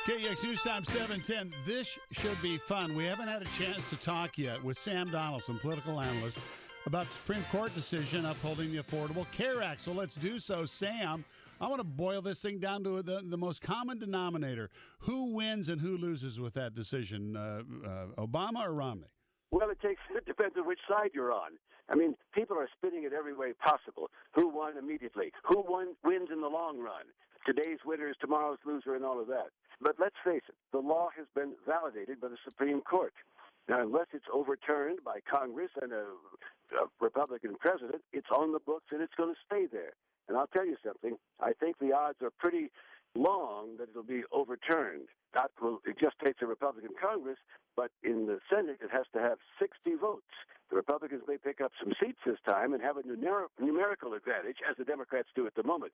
KX News Time 710. This should be fun. We haven't had a chance to talk yet with Sam Donaldson, political analyst, about the Supreme Court decision upholding the Affordable Care Act. So let's do so. Sam, I want to boil this thing down to the most common denominator. Who wins and who loses with that decision, Obama or Romney? Well, it depends on which side you're on. I mean, people are spinning it every way possible. Who won immediately? Who wins in the long run? Today's winner is tomorrow's loser and all of that. But let's face it, the law has been validated by the Supreme Court. Now, unless it's overturned by Congress and a Republican president, it's on the books and it's going to stay there. And I'll tell you something, I think the odds are pretty long that it'll be overturned. It just takes a Republican Congress, but in the Senate it has to have 60 votes. The Republicans may pick up some seats this time and have a numerical advantage, as the Democrats do at the moment.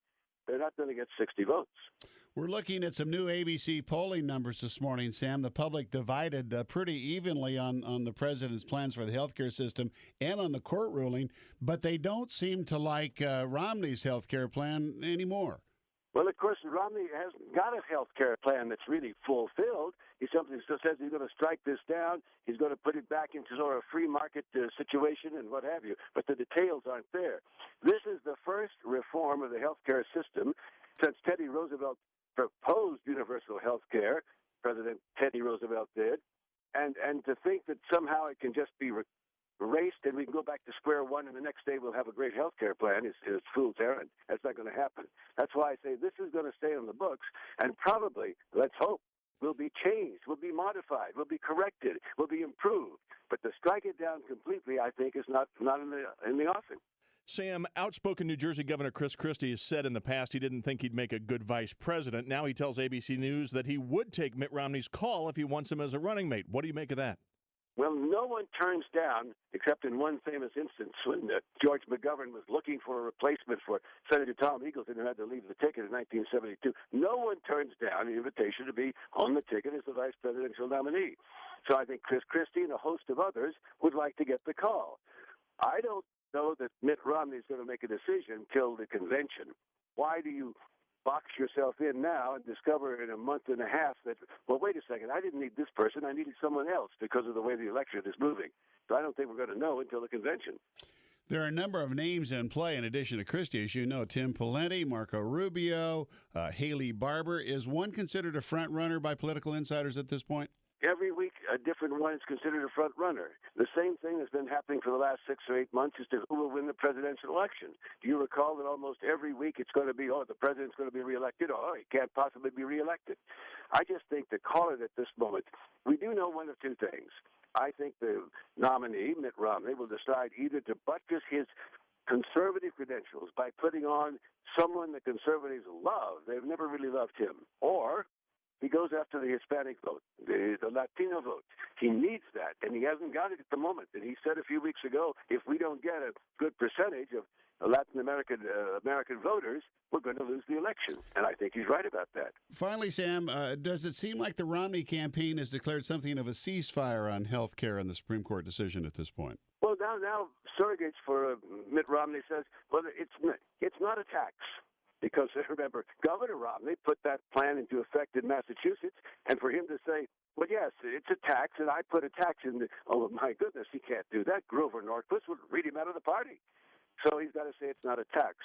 They're not going to get 60 votes. We're looking at some new ABC polling numbers this morning, Sam. The public divided pretty evenly on the president's plans for the healthcare system and on the court ruling, but they don't seem to like Romney's healthcare plan anymore. Well, of course, Romney hasn't got a health care plan that's really fulfilled. He simply still says he's going to strike this down. He's going to put it back into sort of a free market situation and what have you. But the details aren't there. This is the first reform of the health care system since Teddy Roosevelt proposed universal health care. President Teddy Roosevelt did. And to think that somehow it can just be erased and we can go back to square one and the next day we'll have a great health care plan is fool's errand. That's not going to happen. That's why I say this is going to stay on the books and probably, let's hope, will be changed, will be modified, will be corrected, will be improved. But to strike it down completely, I think, is not in the offing. Sam, outspoken New Jersey Governor Christie has said in the past he didn't think he'd make a good vice president. Now he tells ABC News that he would take Mitt Romney's call if he wants him as a running mate. What do you make of that? Well, no one turns down, except in one famous instance when George McGovern was looking for a replacement for Senator Tom Eagleton, who had to leave the ticket in 1972. No one turns down the invitation to be on the ticket as the vice presidential nominee. So I think Chris Christie and a host of others would like to get the call. I don't know that Mitt Romney is going to make a decision till the convention. Why do you box yourself in now and discover in a month and a half that, well, wait a second, I didn't need this person, I needed someone else because of the way the election is moving. So I don't think we're going to know until the convention. There are a number of names in play in addition to Christie, as you know. Tim Pawlenty, Marco Rubio, Haley Barbour. Is one considered a front runner by political insiders at this point? Every week, a different one is considered a front runner. The same thing has been happening for the last 6 or 8 months as to who will win the presidential election. Do you recall that almost every week it's going to be, the president's going to be reelected, or he can't possibly be reelected? I just think to call it at this moment, we do know one of two things. I think the nominee, Mitt Romney, will decide either to buttress his conservative credentials by putting on someone the conservatives love. They've never really loved him. Or he goes after the Hispanic vote, the Latino vote. He needs that, and he hasn't got it at the moment. And he said a few weeks ago, if we don't get a good percentage of Latin American voters, we're going to lose the election. And I think he's right about that. Finally, Sam, does it seem like the Romney campaign has declared something of a ceasefire on health care and the Supreme Court decision at this point? Well, now surrogates for Mitt Romney says, well, it's not a tax. Because, remember, Governor Romney put that plan into effect in Massachusetts, and for him to say, well, yes, it's a tax, and I put a tax in, oh, my goodness, he can't do that. Grover Norquist would read him out of the party. So he's got to say it's not a tax.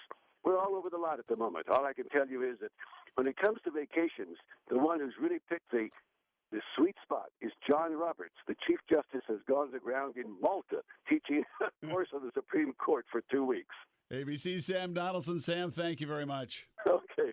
We're all over the lot at the moment. All I can tell you is that when it comes to vacations, the one who's really picked the sweet spot is John Roberts. The Chief Justice has gone to ground in Malta, teaching a course on the Supreme Court for 2 weeks. ABC Sam Donaldson. Sam, thank you very much. Okay.